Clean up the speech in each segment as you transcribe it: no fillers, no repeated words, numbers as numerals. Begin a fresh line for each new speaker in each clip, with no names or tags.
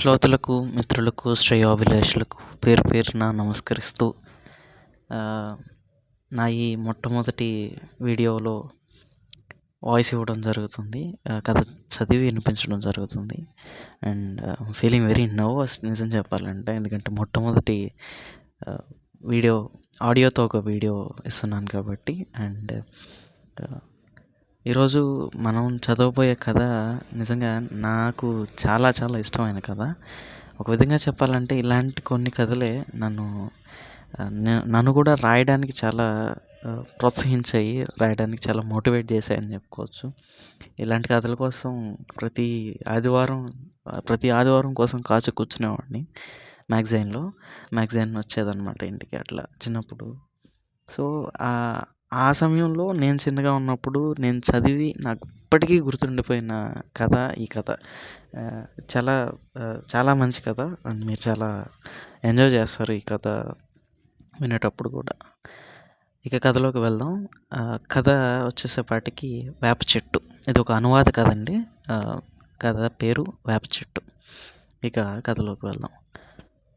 శ్రోతలకు, మిత్రులకు, శ్రేయోభిలాషులకు పేరు పేరున నమస్కరిస్తూ నా ఈ మొట్టమొదటి వీడియోలో వాయిస్ ఇవ్వడం జరుగుతుంది. కథ చదివి వినిపించడం జరుగుతుంది. అండ్ ఫీలింగ్ వెరీ నర్వస్ నిజం చెప్పాలంటే. ఎందుకంటే మొట్టమొదటి వీడియో ఆడియోతో ఒక వీడియో ఇస్తున్నాను కాబట్టి. అండ్ ఈరోజు మనం చదవబోయే కథ నిజంగా నాకు చాలా చాలా ఇష్టమైన కథ. ఒక విధంగా చెప్పాలంటే ఇలాంటి కొన్ని కథలే నన్ను కూడా రాయడానికి చాలా ప్రోత్సహించాయి, రాయడానికి చాలా మోటివేట్ చేశాయని చెప్పుకోవచ్చు. ఇలాంటి కథల కోసం ప్రతి ఆదివారం కోసం కాచి కూర్చునేవాడిని. మ్యాగజైన్ వచ్చేదన్నమాట ఇంటికి అట్లా చిన్నప్పుడు. సో ఆ సమయంలో నేను చిన్నగా ఉన్నప్పుడు నేను చదివి నాకు ఇప్పటికీ గుర్తుండిపోయిన కథ ఈ కథ. చాలా చాలా మంచి కథ. అండ్ మీరు చాలా ఎంజాయ్ చేస్తారు ఈ కథ వినేటప్పుడు కూడా. ఇక కథలోకి వెళ్దాం. కథ వచ్చేసేపాటికి వేప చెట్టు. ఇది ఒక అనువాద కథ అండి. కథ పేరు వేప చెట్టు. ఇక కథలోకి వెళ్దాం.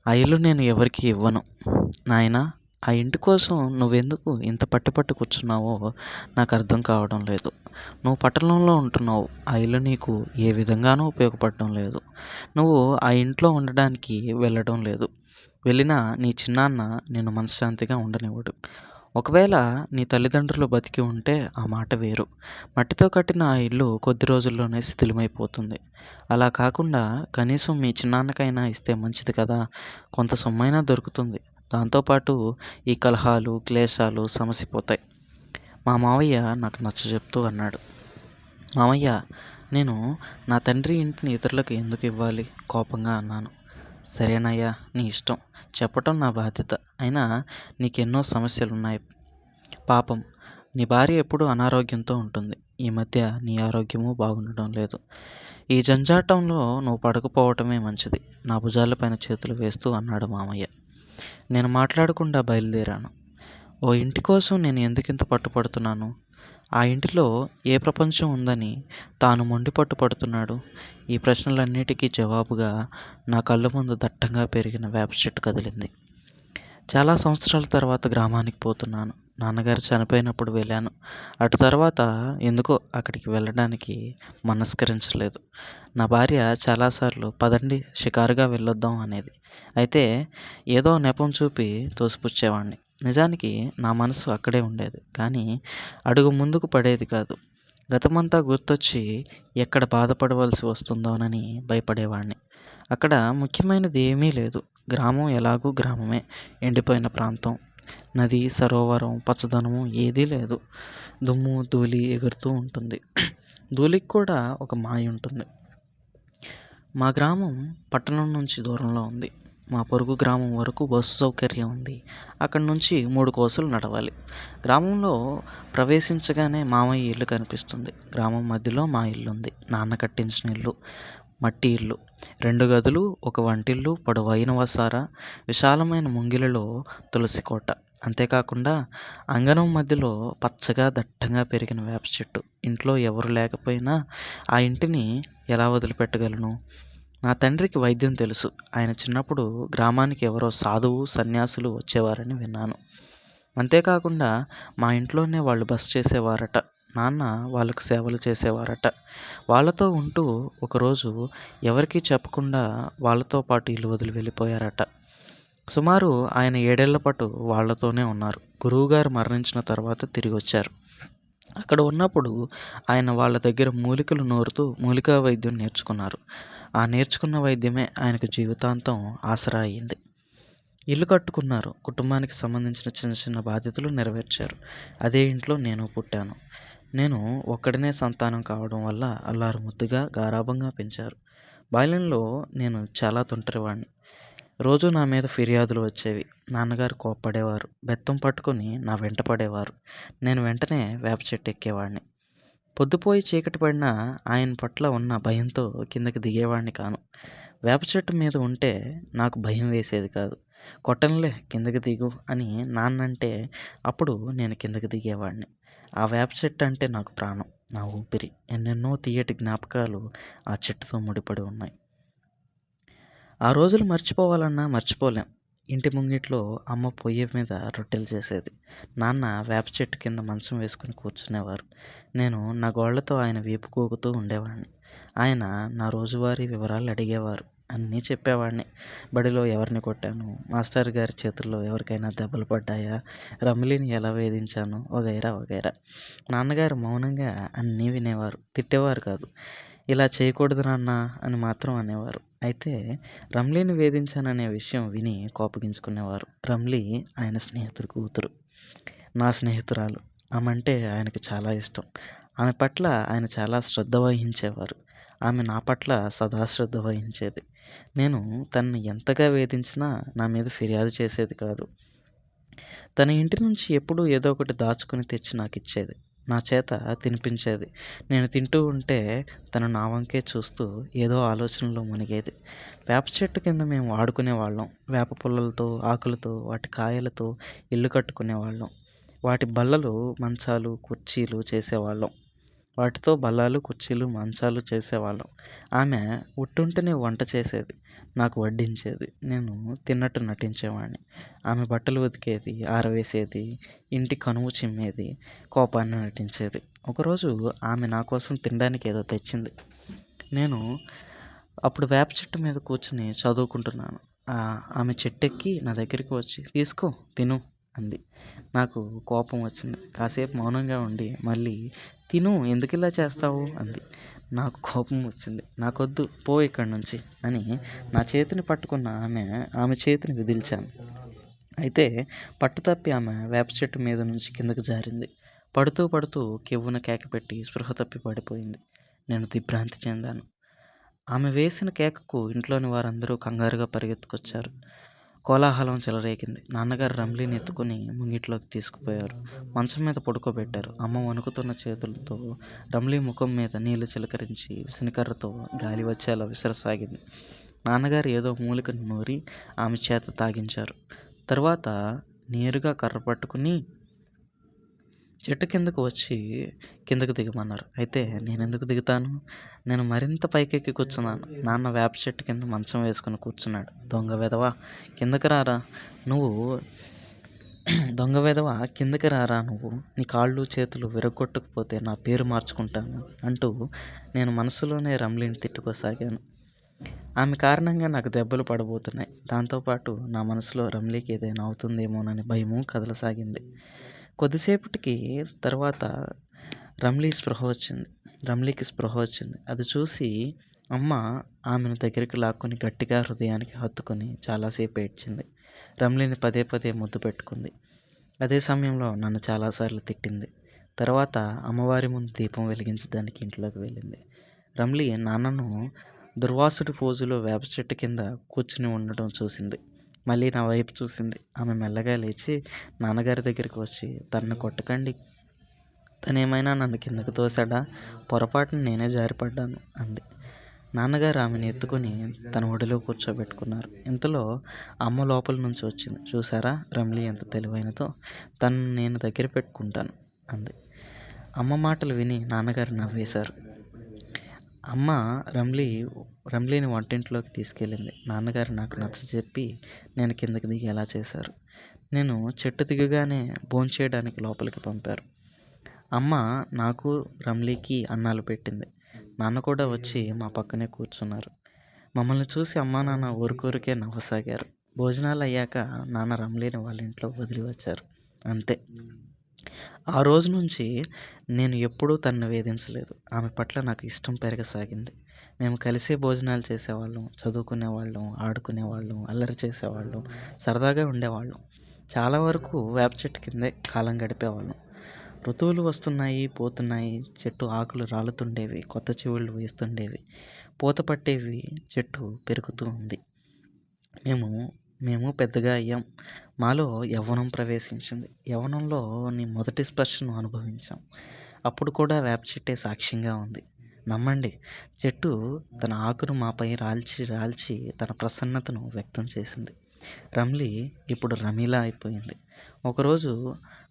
ఆ ఇల్లు నేను ఎవరికి ఇవ్వను నాయనా. ఆ ఇంటి కోసం నువ్వెందుకు ఇంత పట్టు కూర్చున్నావో నాకు అర్థం కావడం లేదు. నువ్వు పట్టణంలో ఉంటున్నావు. ఆ ఇల్లు నీకు ఏ విధంగానూ ఉపయోగపడడం లేదు. నువ్వు ఆ ఇంట్లో ఉండడానికి వెళ్ళడం లేదు. వెళ్ళినా నీ చిన్నాన్న నిన్ను మనశ్శాంతిగా ఉండనివ్వడు. ఒకవేళ నీ తల్లిదండ్రులు బతికి ఉంటే ఆ మాట వేరు. మట్టితో కట్టిన ఆ ఇల్లు కొద్ది రోజుల్లోనే శిథిలమైపోతుంది. అలా కాకుండా కనీసం మీ చిన్నాన్నకైనా ఇస్తే మంచిది కదా. కొంత సొమ్మైనా దొరుకుతుంది. దాంతోపాటు ఈ కలహాలు, క్లేశాలు సమసిపోతాయి. మా మావయ్య నాకు నచ్చజెప్తూ అన్నాడు. మావయ్య, నేను నా తండ్రి ఇంటిని ఇతరులకు ఎందుకు ఇవ్వాలి? కోపంగా అన్నాను. సరేనయ్యా, నీ ఇష్టం. చెప్పటం నా బాధ్యత. అయినా నీకెన్నో సమస్యలున్నాయి. పాపం నీ భార్య ఎప్పుడూ అనారోగ్యంతో ఉంటుంది. ఈ మధ్య నీ ఆరోగ్యము బాగుండడం లేదు. ఈ జంజాటంలో నువ్వు పడకపోవటమే మంచిది. నా భుజాలపైన చేతులు వేస్తూ అన్నాడు మామయ్య. నేను మాట్లాడకుండా బయలుదేరాను. ఓ ఇంటి కోసం నేను ఎందుకింత పట్టుపడుతున్నాను? ఆ ఇంటిలో ఏ ప్రపంచం ఉందని తాను మొండి పట్టుపడుతున్నాడు? ఈ ప్రశ్నలన్నిటికీ జవాబుగా నా కళ్ళ ముందు దట్టంగా పెరిగిన వేప చెట్టు కదిలింది. చాలా సంవత్సరాల తర్వాత గ్రామానికి పోతున్నాను. నాన్నగారు చనిపోయినప్పుడు వెళ్ళాను. అటు తర్వాత ఎందుకో అక్కడికి వెళ్ళడానికి మనస్కరించలేదు. నా భార్య చాలాసార్లు పదండి షికారుగా వెళ్ళొద్దాం అనేది. అయితే ఏదో నెపం చూపి తోసిపుచ్చేవాడిని. నిజానికి నా మనసు అక్కడే ఉండేది. కానీ అడుగు ముందుకు పడేది కాదు. గతమంతా గుర్తొచ్చి ఎక్కడ బాధపడవలసి వస్తుందోనని భయపడేవాడిని. అక్కడ ముఖ్యమైనది ఏమీ లేదు. గ్రామం ఎలాగూ గ్రామమే. ఎండిపోయిన ప్రాంతం. నది, సరోవరం, పచ్చదనము ఏదీ లేదు. దుమ్ము, ధూళి ఎగురుతూ ఉంటుంది. ధూళికి కూడా ఒక మాయ ఉంటుంది. మా గ్రామం పట్టణం నుంచి దూరంలో ఉంది. మా పొరుగు గ్రామం వరకు బస్సు సౌకర్యం ఉంది. అక్కడి నుంచి 3 కోసలు నడవాలి. గ్రామంలో ప్రవేశించగానే మామయ్య ఇల్లు కనిపిస్తుంది. గ్రామం మధ్యలో మా ఇల్లు ఉంది. నాన్న కట్టించిన ఇల్లు. మట్టి ఇల్లు. 2 గదులు, ఒక వంటిల్లు, పొడవైన వసార, విశాలమైన ముంగిలిలో తులసి కోట. అంతేకాకుండా అంగనం మధ్యలో పచ్చగా దట్టంగా పెరిగిన వేప చెట్టు. ఇంట్లో ఎవరు లేకపోయినా ఆ ఇంటిని ఎలా వదిలిపెట్టగలను? నా తండ్రికి వైద్యం తెలుసు. ఆయన చిన్నప్పుడు గ్రామానికి ఎవరో సాధువు, సన్యాసులు వచ్చేవారని విన్నాను. అంతేకాకుండా మా ఇంట్లోనే వాళ్ళు బస చేసేవారట. నాన్న వాళ్ళకు సేవలు చేసేవారట. వాళ్ళతో ఉంటూ ఒకరోజు ఎవరికీ చెప్పకుండా వాళ్ళతో పాటు ఇల్లు వదిలి వెళ్ళిపోయారట. సుమారు ఆయన 7 ఏళ్ల పాటు వాళ్లతోనే ఉన్నారు. గురువుగారు మరణించిన తర్వాత తిరిగి వచ్చారు. అక్కడ ఉన్నప్పుడు ఆయన వాళ్ళ దగ్గర మూలికలు నూరుతూ మూలికా వైద్యం నేర్చుకున్నారు. ఆ నేర్చుకున్న వైద్యమే ఆయనకు జీవితాంతం ఆసరా అయింది. ఇల్లు కట్టుకున్నారు. కుటుంబానికి సంబంధించిన చిన్న చిన్న బాధ్యతలు నెరవేర్చారు. అదే ఇంట్లో నేను పుట్టాను. నేను ఒక్కడినే సంతానం కావడం వల్ల అల్లారు ముద్దుగా, గారాబంగా పెంచారు. బాల్యంలో నేను చాలా తుంటరివాడిని. రోజు నా మీద ఫిర్యాదులు వచ్చేవి. నాన్నగారు కోప్పడేవారు. బెత్తం పట్టుకొని నా వెంట పడేవారు. నేను వెంటనే వేప చెట్టు ఎక్కేవాడిని. పొద్దుపోయి చీకటి పడినా ఆయన పట్ల ఉన్న భయంతో కిందకి దిగేవాడిని కాను. వేప చెట్టు మీద ఉంటే నాకు భయం వేసేది కాదు. కొట్టనులే, కిందకి దిగు అని నాన్నంటే అప్పుడు నేను కిందకి దిగేవాడిని. ఆ వేప చెట్టు అంటే నాకు ప్రాణం, నా ఊపిరి. ఎన్నెన్నో తీయటి జ్ఞాపకాలు ఆ చెట్టుతో ముడిపడి ఉన్నాయి. ఆ రోజులు మర్చిపోవాలన్నా మర్చిపోలేం. ఇంటి ముంగిట్లో అమ్మ పొయ్యి మీద రొట్టెలు చేసేది. నాన్న వేప చెట్టు కింద మంచం వేసుకొని కూర్చునేవారు. నేను నా గోళ్ళతో ఆయన వీపు గోకుతూ ఉండేవాడిని. ఆయన నా రోజువారీ వివరాలు అడిగేవారు. అన్నీ చెప్పేవాడిని. బడిలో ఎవరిని కొట్టాను, మాస్టర్ గారి చేతుల్లో ఎవరికైనా దెబ్బలు పడ్డాయా, రమిలిని ఎలా వేధించాను వగైరా వగైరా. నాన్నగారు మౌనంగా అన్నీ వినేవారు. తిట్టేవారు కాదు. ఇలా చేయకూడదు నాన్న అని మాత్రం అనేవారు. అయితే రమ్లీని వేధించాననే విషయం విని కోపగించుకునేవారు. రమ్లీ ఆయన స్నేహితుడి కూతురు. నా స్నేహితురాలు. ఆమంటే ఆయనకి చాలా ఇష్టం. ఆమె పట్ల ఆయన చాలా శ్రద్ధ వహించేవారు. ఆమె నా పట్ల సదా శ్రద్ధ వహించేది. నేను తనని ఎంతగా వేధించినా నా మీద ఫిర్యాదు చేసేది కాదు. తన ఇంటి నుంచి ఎప్పుడూ ఏదో ఒకటి దాచుకుని తెచ్చి నాకిచ్చేది. నా చేత తినిపించేది. నేను తింటూ ఉంటే తను నా వంకే చూస్తూ ఏదో ఆలోచనలో మునిగేది. వేప చెట్టు కింద మేము ఆడుకునేవాళ్ళం. వేప పుల్లలతో, ఆకులతో, వాటి కాయలతో ఇల్లు కట్టుకునేవాళ్ళం. వాటి బల్లలు, మంచాలు, కుర్చీలు చేసేవాళ్ళం. వాటితో బల్లాలు, కుర్చీలు, మంచాలు చేసేవాళ్ళం. ఆమె ఉట్టుంటేనే వంట చేసేది. నాకు వడ్డించేది. నేను తిన్నట్టు నటించేవాడిని. ఆమె బట్టలు ఉతికేది, ఆరవేసేది, ఇంటి కనుము చిమ్మేది, కోపాన్ని నటించేది. ఒకరోజు ఆమె నా కోసం తినడానికి ఏదో తెచ్చింది. నేను అప్పుడు వేప చెట్టు మీద కూర్చుని చదువుకుంటున్నాను. ఆమె చెట్టెక్కి నా దగ్గరికి వచ్చి తీసుకో తిను అంది. నాకు కోపం వచ్చింది. కాసేపు మౌనంగా ఉండి మళ్ళీ తిను ఎందుకిలా చేస్తావు అంది. నాకు కోపం వచ్చింది. నాకొద్దు పో ఇక్కడి నుంచి అని నా చేతిని పట్టుకున్న ఆమె చేతిని విదిల్చాను. అయితే పట్టుతప్పి ఆమె వేప చెట్టు మీద నుంచి కిందకు జారింది. పడుతూ పడుతూ కెవ్వున కేకపెట్టి స్పృహ తప్పి పడిపోయింది. నేను దిగ్భ్రాంతి చెందాను. ఆమె వేసిన కేకకు ఇంట్లోని వారందరూ కంగారుగా పరిగెత్తుకొచ్చారు. కోలాహలం చెలరేగింది. నాన్నగారు రమ్లీని ఎత్తుకుని ముంగిట్లోకి తీసుకుపోయారు. మంచం మీద పడుకోబెట్టారు. అమ్మ వణుకుతున్న చేతులతో రమ్లీ ముఖం మీద నీళ్లు చిలకరించి విసనకర్రతో గాలి వచ్చేలా విసరసాగింది. నాన్నగారు ఏదో మూలికను నూరి ఆమె చేత తాగించారు. తర్వాత నేరుగా కర్ర పట్టుకుని చెట్టు కిందకు వచ్చి కిందకు దిగమన్నారు. అయితే నేనెందుకు దిగుతాను? నేను మరింత పైకెక్కి కూర్చున్నాను. నాన్న వేప చెట్టు కింద మంచం వేసుకుని కూర్చున్నాడు. దొంగ వెధవా కిందకి రారా నువ్వు దొంగ వెధవా కిందకి రారా నువ్వు, నీ కాళ్ళు చేతులు విరగ్గొట్టకపోతే నా పేరు మార్చుకుంటాను అంటూ నేను మనసులోనే రమ్లీని తిట్టుకోసాగాను. ఆమె కారణంగా నాకు దెబ్బలు పడబోతున్నాయి. దాంతోపాటు నా మనసులో రమ్లీకి ఏదైనా అవుతుందేమోనని భయము కదలసాగింది. కొద్దిసేపటికి తర్వాత రమ్లీకి స్పృహ వచ్చింది. అది చూసి అమ్మ ఆమెను దగ్గరికి లాక్కొని గట్టిగా హృదయానికి హత్తుకొని చాలాసేపు ఏడ్చింది. రమ్లీని పదే పదే ముద్దు పెట్టుకుంది. అదే సమయంలో నన్ను చాలాసార్లు తిట్టింది. తర్వాత అమ్మవారి ముందు దీపం వెలిగించడానికి ఇంట్లోకి వెళ్ళింది. రమ్లీ నాన్నను దుర్వాసుడి పోజులో వేప చెట్టు కింద కూర్చుని ఉండటం చూసింది. మళ్ళీ నా వైపు చూసింది. ఆమె మెల్లగా లేచి నాన్నగారి దగ్గరికి వచ్చి తనను కొట్టకండి, తనేమైనా నన్ను కిందకు తోశాడా, పొరపాటున నేనే జారిపడ్డాను అంది. నాన్నగారు ఆమెను ఎత్తుకొని తన ఒడిలో కూర్చోబెట్టుకున్నారు. ఇంతలో అమ్మ లోపల నుంచి వచ్చింది. చూసారా రమ్లీ ఎంత తెలివైనదో, తనను నేను దగ్గర పెట్టుకుంటాను అంది. అమ్మ మాటలు విని నాన్నగారు నవ్వేశారు. అమ్మ రమ్లీని వంటింట్లోకి తీసుకెళ్ళింది. నాన్నగారు నాకు నచ్చజెప్పి నేను కిందకి దిగేలా చేశారు. నేను చెట్టు దిగగానే భోంచేయడానికి లోపలికి పంపారు. అమ్మ నాకు రమ్లీకి అన్నాలు పెట్టింది. నాన్న కూడా వచ్చి మా పక్కనే కూర్చున్నారు. మమ్మల్ని చూసి అమ్మా నాన్న ఊరికే నవ్వసాగారు. భోజనాలు అయ్యాక నాన్న రమ్లీని వాళ్ళ ఇంట్లో వదిలి వచ్చారు. అంతే. ఆ రోజు నుంచి నేను ఎప్పుడూ తనను వేధించలేదు. ఆమె పట్ల నాకు ఇష్టం పెరగసాగింది. మేము కలిసే భోజనాలు చేసేవాళ్ళం, చదువుకునేవాళ్ళం, ఆడుకునేవాళ్ళం, అల్లరి చేసేవాళ్ళం, సరదాగా ఉండేవాళ్ళం. చాలా వరకు వేప చెట్టు కిందే కాలం గడిపేవాళ్ళం. ఋతువులు వస్తున్నాయి, పోతున్నాయి, చెట్టు ఆకులు రాలుతుండేవి, కొత్త చిగుళ్ళు వేస్తుండేవి, పూత పట్టేవి, చెట్టు పెరుగుతూ ఉంది. మేము పెద్దగా అయ్యాం. మాలో యవ్వనం ప్రవేశించింది. యవ్వనంలోని మొదటి స్పర్శను అనుభవించాం. అప్పుడు కూడా వేప చెట్టే సాక్ష్యంగా ఉంది. నమ్మండి, చెట్టు తన ఆకును మాపై రాల్చి తన ప్రసన్నతను వ్యక్తం చేసింది. రమ్లీ ఇప్పుడు రమీలా అయిపోయింది. ఒకరోజు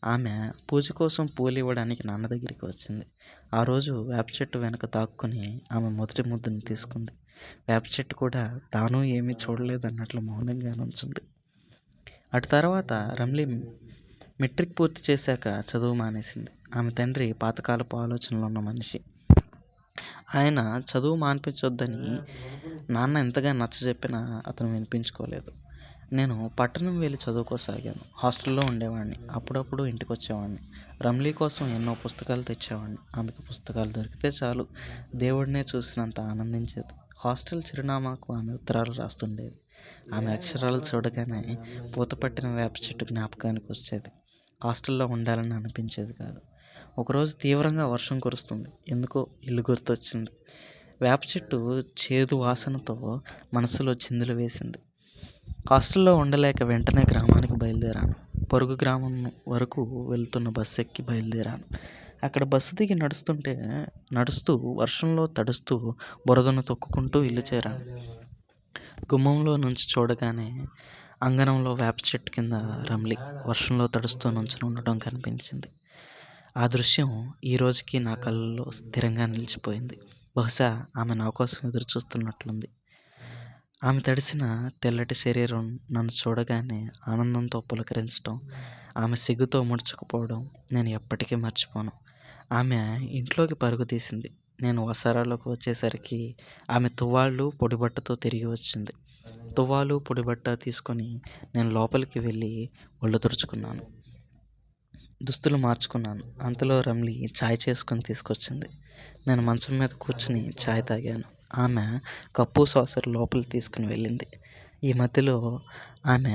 ఆమె పూజ కోసం పూలు ఇవ్వడానికి నాన్న దగ్గరికి వచ్చింది. ఆ రోజు వేప చెట్టు వెనక దాక్కుని ఆమె మొదటి ముద్దును తీసుకుంది. వేప చెట్టు కూడా తాను ఏమీ చూడలేదన్నట్లు మౌనంగా నుంచుంది. అటు తర్వాత రమ్లి మెట్రిక్ పూర్తి చేశాక చదువు మానేసింది. ఆమె తండ్రి పాతకాలపు ఆలోచనలు ఉన్న మనిషి. ఆయన చదువు మానిపించొద్దని నాన్న ఎంతగా నచ్చజెప్పినా అతను వినిపించుకోలేదు. నేను పట్టణం వెళ్ళి చదువుకోసాగాను. హాస్టల్లో ఉండేవాడిని. అప్పుడప్పుడు ఇంటికి వచ్చేవాడిని. రమ్లీ కోసం ఎన్నో పుస్తకాలు తెచ్చేవాడిని. ఆమెకు పుస్తకాలు దొరికితే చాలు దేవుడినే చూసినంత ఆనందించేది. హాస్టల్ చిరునామాకు ఆమె ఉత్తరాలు రాస్తుండేది. ఆమె అక్షరాలు చూడగానే పూత పట్టిన వేప చెట్టు జ్ఞాపకానికి వచ్చేది. హాస్టల్లో ఉండాలని అనిపించేది కాదు. ఒకరోజు తీవ్రంగా వర్షం కురుస్తుంది. ఎందుకో ఇల్లు గుర్తొచ్చింది. వేప చెట్టు చేదు వాసనతో మనసులో చిందులు వేసింది. హాస్టల్లో ఉండలేక వెంటనే గ్రామానికి బయలుదేరాను. పొరుగు గ్రామం వరకు వెళ్తున్న బస్సు ఎక్కి బయలుదేరాను. అక్కడ బస్సు దిగి నడుస్తూ వర్షంలో తడుస్తూ బురదను తొక్కుకుంటూ ఇల్లు చేరాను. గుమ్మంలో నుంచి చూడగానే అంగనంలో వేప చెట్టు కింద రమ్లి వర్షంలో తడుస్తూ నుంచుని ఉండటం కనిపించింది. ఆ దృశ్యం ఈ రోజుకి నా కళ్ళలో స్థిరంగా నిలిచిపోయింది. బహుశా ఆమె నా కోసం ఎదురు చూస్తున్నట్లుంది. ఆమె తడిసిన తెల్లటి శరీరం నన్ను చూడగానే ఆనందంతో పులకరించడం, ఆమె సిగ్గుతో ముడుచుకుపోవడం నేను ఎప్పటికీ మర్చిపోను. ఆమె ఇంట్లోకి పరుగు తీసింది. నేను వసారాలోకి వచ్చేసరికి ఆమె తువ్వాళ్ళు పొడిబట్టతో తిరిగి వచ్చింది. తువ్వాలు పొడిబట్ట తీసుకొని నేను లోపలికి వెళ్ళి ఒళ్ళు తుడుచుకున్నాను. దుస్తులు మార్చుకున్నాను. అంతలో రమ్లి చాయ్ చేసుకొని తీసుకొచ్చింది. నేను మంచం మీద కూర్చుని చాయ్ తాగాను. ఆమె కప్పు సాసర్ లోపలికి తీసుకుని వెళ్ళింది. ఈ మధ్యలో ఆమె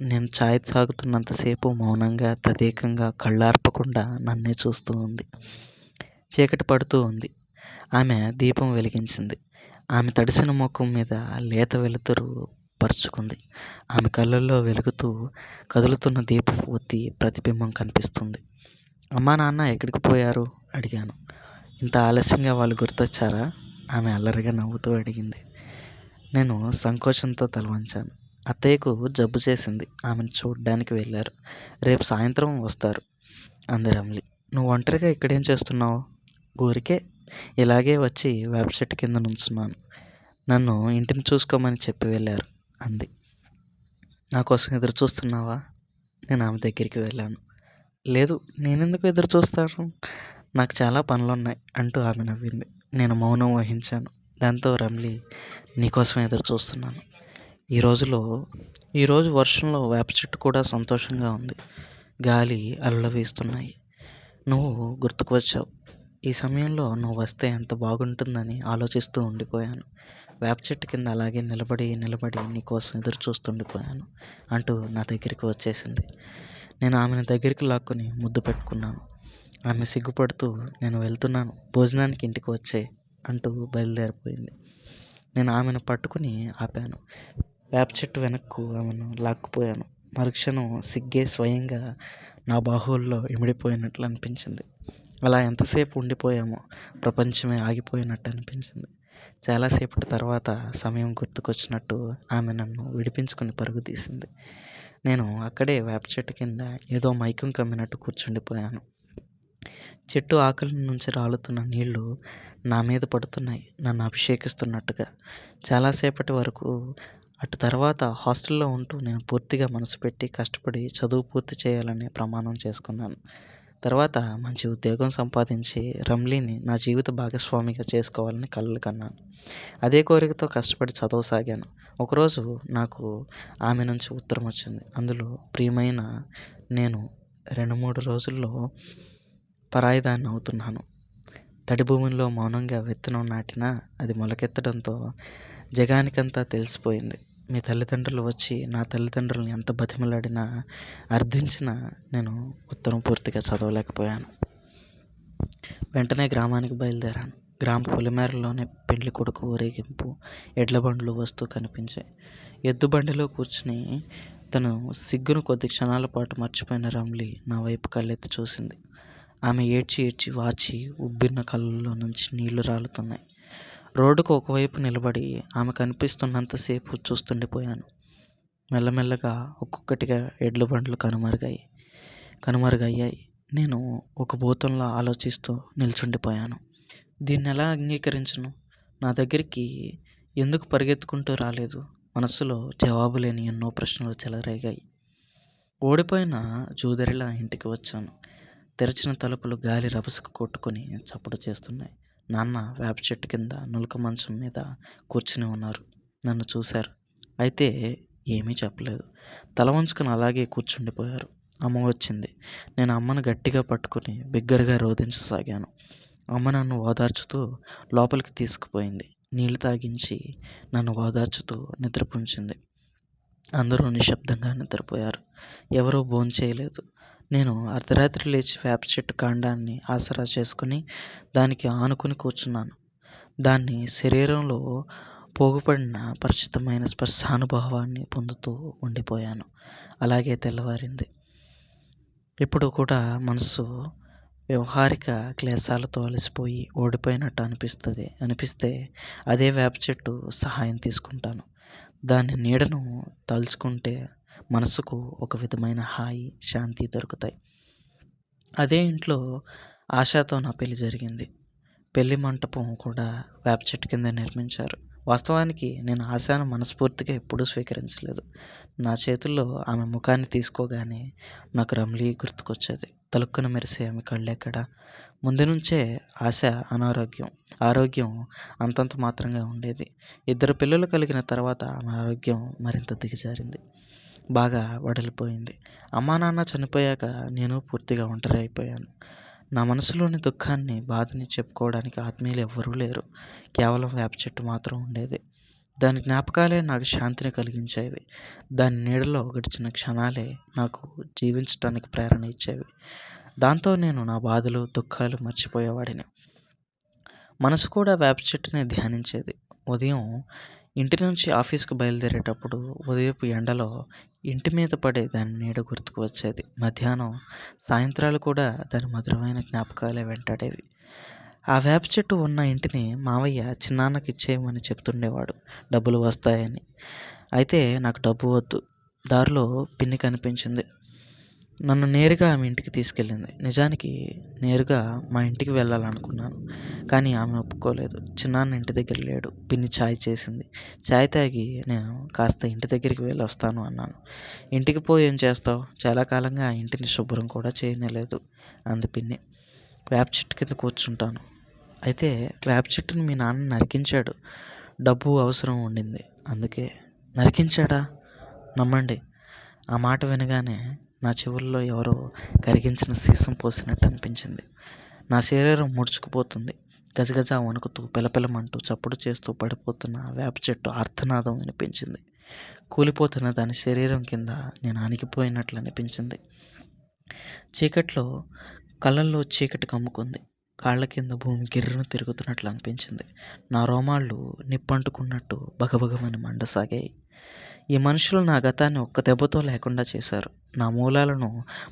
నేను చాయ్ తాగుతున్నంతసేపు మౌనంగా తదేకంగా కళ్ళార్పకుండా నన్నే చూస్తూ ఉంది. చీకటి పడుతూ ఉంది. ఆమె దీపం వెలిగించింది. ఆమె తడిసిన ముఖం మీద లేత వెలుతురు పరుచుకుంది. ఆమె కళ్ళల్లో వెలుగుతూ కదులుతున్న దీపపు ఒత్తి ప్రతిబింబం కనిపిస్తుంది. అమ్మా నాన్న ఎక్కడికి పోయారు అడిగాను. ఇంత ఆలస్యంగా వాళ్ళు గుర్తొచ్చారా? ఆమె అల్లరిగా నవ్వుతూ అడిగింది. నేను సంకోచంతో తల వంచాను. అత్తయ్యకు జబ్బు చేసింది. ఆమెను చూడ్డానికి వెళ్ళారు. రేపు సాయంత్రం వస్తారు అంది రమ్లి. నువ్వు ఒంటరిగా ఇక్కడేం చేస్తున్నావు? ఊరికే ఇలాగే వచ్చి వేప చెట్టు కింద నుంచున్నాను. నన్ను ఇంటిని చూసుకోమని చెప్పి వెళ్ళారు అంది. నా కోసం ఎదురు చూస్తున్నావా? నేను ఆమె దగ్గరికి వెళ్ళాను. లేదు, నేనెందుకు ఎదురు చూస్తాను? నాకు చాలా పనులున్నాయి అంటూ ఆమె నవ్వింది. నేను మౌనం వహించాను. దాంతో రమ్లి, నీకోసం ఎదురు చూస్తున్నాను. ఈరోజు వర్షంలో వేప చెట్టు కూడా సంతోషంగా ఉంది. గాలి అలలు వీస్తున్నాయి. నువ్వు గుర్తుకు వచ్చావు. ఈ సమయంలో నువ్వు వస్తే ఎంత బాగుంటుందని ఆలోచిస్తూ ఉండిపోయాను. వేప చెట్టు కింద అలాగే నిలబడి నీకోసం ఎదురు చూస్తుండిపోయాను అంటూ నా దగ్గరికి వచ్చేసింది. నేను ఆమెను దగ్గరికి లాక్కుని ముద్దు పెట్టుకున్నాను. ఆమె సిగ్గుపడుతూ నేను వెళ్తున్నాను, భోజనానికి ఇంటికి వచ్చే అంటూ బయలుదేరిపోయింది. నేను ఆమెను పట్టుకుని ఆపాను. వేప చెట్టు వెనక్కు ఆమెను లాక్కుపోయాను. మరుక్షణం సిగ్గే స్వయంగా నా బాహువుల్లో ఇమిడిపోయినట్లు అనిపించింది. అలా ఎంతసేపు ఉండిపోయామో ప్రపంచమే ఆగిపోయినట్టు అనిపించింది. చాలాసేపటి తర్వాత సమయం గుర్తుకొచ్చినట్టు ఆమె నన్ను విడిపించుకుని పరుగు తీసింది. నేను అక్కడే వేప చెట్టు కింద ఏదో మైకం కమ్మినట్టు కూర్చుండిపోయాను. చెట్టు ఆకుల నుంచి రాలుతున్న నీళ్లు నా మీద పడుతున్నాయి, నన్ను అభిషేకిస్తున్నట్టుగా. చాలాసేపటి వరకు అటు తర్వాత హాస్టల్లో ఉంటూ నేను పూర్తిగా మనసు పెట్టి కష్టపడి చదువు పూర్తి చేయాలని ప్రమాణం చేసుకున్నాను. తర్వాత మంచి ఉద్యోగం సంపాదించి రమ్లీని నా జీవిత భాగస్వామిగా చేసుకోవాలని కలలు కన్నాను. అదే కోరికతో కష్టపడి చదవసాగాను. ఒకరోజు నాకు ఆమె నుంచి ఉత్తరం వచ్చింది. అందులో, ప్రియమైన, నేను 2-3 రోజుల్లో పరాయిదాన్ని అవుతున్నాను. తడి భూమిలో మౌనంగా విత్తనం నాటినా అది మొలకెత్తడంతో జగానికంతా తెలిసిపోయింది. మీ తల్లిదండ్రులు వచ్చి నా తల్లిదండ్రులను ఎంత బతిమలాడినా అర్థించినా నేను ఉత్తరం పూర్తిగా చదవలేకపోయాను. వెంటనే గ్రామానికి బయలుదేరాను. గ్రామ పొలిమేరలోనే పెళ్లి కొడుకు ఊరేగింపు, ఎడ్ల బండ్లు వస్తూ కనిపించాయి. ఎద్దు బండిలో కూర్చుని తను సిగ్గును కొద్ది క్షణాల పాటు మర్చిపోయిన రమ్లి నా వైపు కళ్ళెత్తి చూసింది. ఆమె ఏడ్చి వాచి ఉబ్బిన కళ్ళల్లో నుంచి నీళ్లు రాలుతున్నాయి. రోడ్డుకు ఒకవైపు నిలబడి ఆమె కనిపిస్తున్నంతసేపు చూస్తుండిపోయాను. మెల్లమెల్లగా ఒక్కొక్కటిగా ఎడ్ల బండ్లు కనుమరుగయ్యాయి. నేను ఒక భూతంలా ఆలోచిస్తూ నిల్చుండిపోయాను. దీన్ని ఎలా అంగీకరించను? నా దగ్గరికి ఎందుకు పరిగెత్తుకుంటూ రాలేదు? మనస్సులో జవాబులేని ఎన్నో ప్రశ్నలు చెలరేగాయి. ఓడిపోయిన జూదరిలా ఇంటికి వచ్చాను. తెరిచిన తలుపులు గాలి రభసకు కొట్టుకొని చప్పుడు చేస్తున్నాయి. నాన్న వేప చెట్టు కింద నులక మంచం మీద కూర్చుని ఉన్నారు. నన్ను చూశారు. అయితే ఏమీ చెప్పలేదు. తల వంచుకొని అలాగే కూర్చుండిపోయారు. అమ్మ వచ్చింది. నేను అమ్మను గట్టిగా పట్టుకుని బిగ్గరగా రోదించసాగాను. అమ్మ నన్ను ఓదార్చుతూ లోపలికి తీసుకుపోయింది. నీళ్లు తాగించి నన్ను ఓదార్చుతూ నిద్రపుంచింది. అందరూ నిశ్శబ్దంగా నిద్రపోయారు. ఎవరూ భోంచేయలేదు. నేను అర్ధరాత్రి లేచి వేప చెట్టు కాండాన్ని ఆసరా చేసుకుని దానికి ఆనుకుని కూర్చున్నాను. దాన్ని శరీరంలో పోగుపడిన పరిచితమైన స్పర్శానుభవాన్ని పొందుతూ ఉండిపోయాను. అలాగే తెల్లవారింది. ఇప్పుడు కూడా మనసు వ్యవహారిక క్లేశాలతో అలసిపోయి ఓడిపోయినట్టు అనిపిస్తే అదే వేప చెట్టు సహాయం తీసుకుంటాను. దాని నీడను తలుచుకుంటే మనసుకు ఒక విధమైన హాయి, శాంతి దొరుకుతాయి. అదే ఇంట్లో ఆశతో నా పెళ్లి జరిగింది. పెళ్లి మంటపం కూడా వేప చెట్టు కింద నిర్మించారు. వాస్తవానికి నేను ఆశను మనస్ఫూర్తిగా ఎప్పుడూ స్వీకరించలేదు. నా చేతుల్లో ఆమె ముఖాన్ని తీసుకోగానే నాకు రమ్లీ గుర్తుకొచ్చేది. తలుక్కున మెరిసే ఆమె కళ్ళెక్కడ. ముందు నుంచే ఆశ అనారోగ్యం, ఆరోగ్యం అంతంత మాత్రంగా ఉండేది. 2 పిల్లలు కలిగిన తర్వాత ఆమె ఆరోగ్యం మరింత దిగజారింది. బాగా వడలిపోయింది. అమ్మా నాన్న చనిపోయాక నేను పూర్తిగా ఒంటరి అయిపోయాను. నా మనసులోని దుఃఖాన్ని, బాధని చెప్పుకోవడానికి ఆత్మీయులు ఎవ్వరూ లేరు. కేవలం వేప చెట్టు మాత్రం ఉండేది. దాని జ్ఞాపకాలే నాకు శాంతిని కలిగించేవి. దాని నీడలో గడిచిన క్షణాలే నాకు జీవించటానికి ప్రేరణ ఇచ్చేవి. దాంతో నేను నా బాధలు, దుఃఖాలు మర్చిపోయేవాడిని. మనసు కూడా వేప చెట్టునే ధ్యానించేది. ఉదయం ఇంటి నుంచి ఆఫీస్‌కి బయలుదేరేటప్పుడు ఉదయపు ఎండలో ఇంటి మీద పడే దాని నీడ గుర్తుకు వచ్చేది. మధ్యాహ్నం, సాయంత్రాలు కూడా దాని మధురమైన జ్ఞాపకాలే వెంటాడేవి. ఆ వేప చెట్టు ఉన్న ఇంటిని మావయ్య చిన్నాన్నకి ఇచ్చేయమని చెప్తుండేవాడు డబ్బులు వస్తాయని. అయితే నాకు డబ్బు వద్దు. దారిలో పిన్ని కనిపించింది. నన్ను నేరుగా ఆమె ఇంటికి తీసుకెళ్ళింది. నిజానికి నేరుగా మా ఇంటికి వెళ్ళాలనుకున్నాను. కానీ ఆమె ఒప్పుకోలేదు. చిన్నాన్న ఇంటి దగ్గర లేడు. పిన్ని చాయ్ చేసింది. చాయ్ తాగి నేను కాస్త ఇంటి దగ్గరికి వెళ్ళొస్తాను అన్నాను. ఇంటికి పోయి ఏం చేస్తావు? చాలా కాలంగా ఆ ఇంటిని శుభ్రం కూడా చేయనేలేదు అంది పిన్ని. వేప చెట్టు కింద కూర్చుంటాను. అయితే వేప చెట్టుని మీ నాన్న నరికించాడు. డబ్బు అవసరం ఉండింది. అందుకే. నరికించాడా? నమ్మండి. ఆ మాట వినగానే నా చెవుల్లో ఎవరో కరిగించిన సీసం పోసినట్టు అనిపించింది. నా శరీరం ముడుచుకుపోతుంది. గజగజ వణుకుతూ పిలపిలమంటూ చప్పుడు చేస్తూ పడిపోతున్న వేప చెట్టు ఆర్తనాదం వినిపించింది. కూలిపోతున్న దాని శరీరం కింద నేను అణిగిపోయినట్లు అనిపించింది. చీకట్లో కళ్ళల్లో చీకటి కమ్ముకుంది. కాళ్ళ కింద భూమి గిర్రున తిరుగుతున్నట్లు అనిపించింది. నా రోమాళ్ళు నిప్పంటుకున్నట్టు బగబగమని మండసాగాయి. ఈ మనుషులు నా గతాన్ని ఒక్క దెబ్బతో లేకుండా చేశారు. నా మూలాలను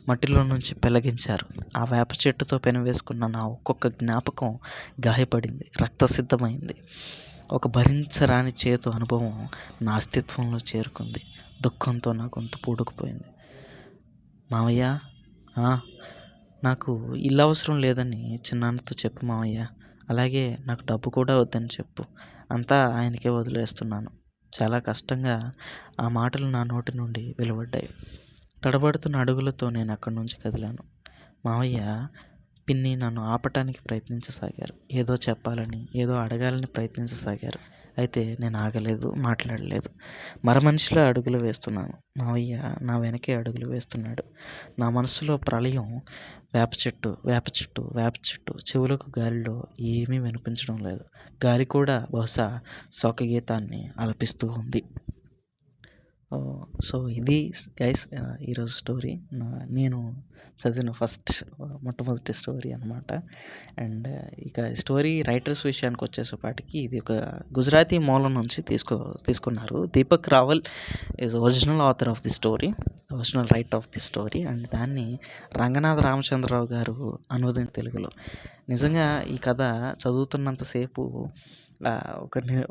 మట్టిలో నుంచి పెళ్లగించారు. ఆ వేప చెట్టుతో పెనవేసుకున్న నా ఒక్కొక్క జ్ఞాపకం గాయపడింది, రక్తసిద్ధమైంది. ఒక భరించరాని చేదు అనుభవం నా అస్తిత్వంలో చేరుకుంది. దుఃఖంతో నా గొంతు పూడుకుపోయింది. మావయ్య, నాకు ఇల్లు అవసరం లేదని చిన్నాన్నతో చెప్పు మావయ్య. అలాగే నాకు డబ్బు కూడా వద్దని చెప్పు. అంతా ఆయనకే వదిలేస్తున్నాను. చాలా కష్టంగా ఆ మాటలు నా నోటి నుండి వెలువడ్డాయి. తడబడుతున్న అడుగులతో నేను అక్కడి నుంచి కదిలాను. మావయ్య, పిన్ని నన్ను ఆపటానికి ప్రయత్నించసాగారు. ఏదో చెప్పాలని, ఏదో అడగాలని ప్రయత్నించసాగారు. అయితే నేను ఆగలేదు, మాట్లాడలేదు. మరమనిషిలా అడుగులు వేస్తున్నాను. మావయ్య నా వెనకే అడుగులు వేస్తున్నాడు. నా మనసులో ప్రళయం. వేప చెట్టు, వేప చెట్టు, వేప చెట్టు. చెవులకు గాలిలో ఏమీ వినిపించడం లేదు. గాలి కూడా బహుశా శోకగీతాన్ని ఆలపిస్తూ ఉంది. సో ఇది గైస్ ఈరోజు స్టోరీ. నేను చదివిన మొట్టమొదటి స్టోరీ అనమాట. అండ్ ఇక స్టోరీ రైటర్స్ విషయానికి వచ్చేసేపాటికి ఇది ఒక గుజరాతీ మూలం నుంచి తీసుకున్నారు. Deepak Rawal is original author of the story, original writer of the story. And దాన్ని రంగనాథ రామచంద్రరావు గారు అనువదించిన తెలుగులో. నిజంగా ఈ కథ చదువుతున్నంతసేపు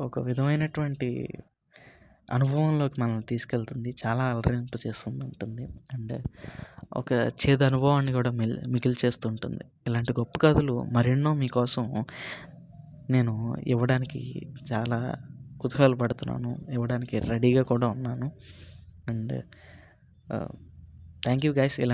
ఒక విధమైనటువంటి అనుభవంలోకి మనల్ని తీసుకెళ్తుంది. చాలా ఉంటుంది. అండ్ ఒక చేదు అనుభవాన్ని కూడా మిగిల్చేస్తుంటుంది. ఇలాంటి గొప్ప కథలు మరెన్నో మీకోసం నేను ఇవ్వడానికి చాలా కుతూహలపడుతున్నాను. ఇవ్వడానికి రెడీగా కూడా ఉన్నాను. అండ్ థ్యాంక్ యూ గైస్ ఇలా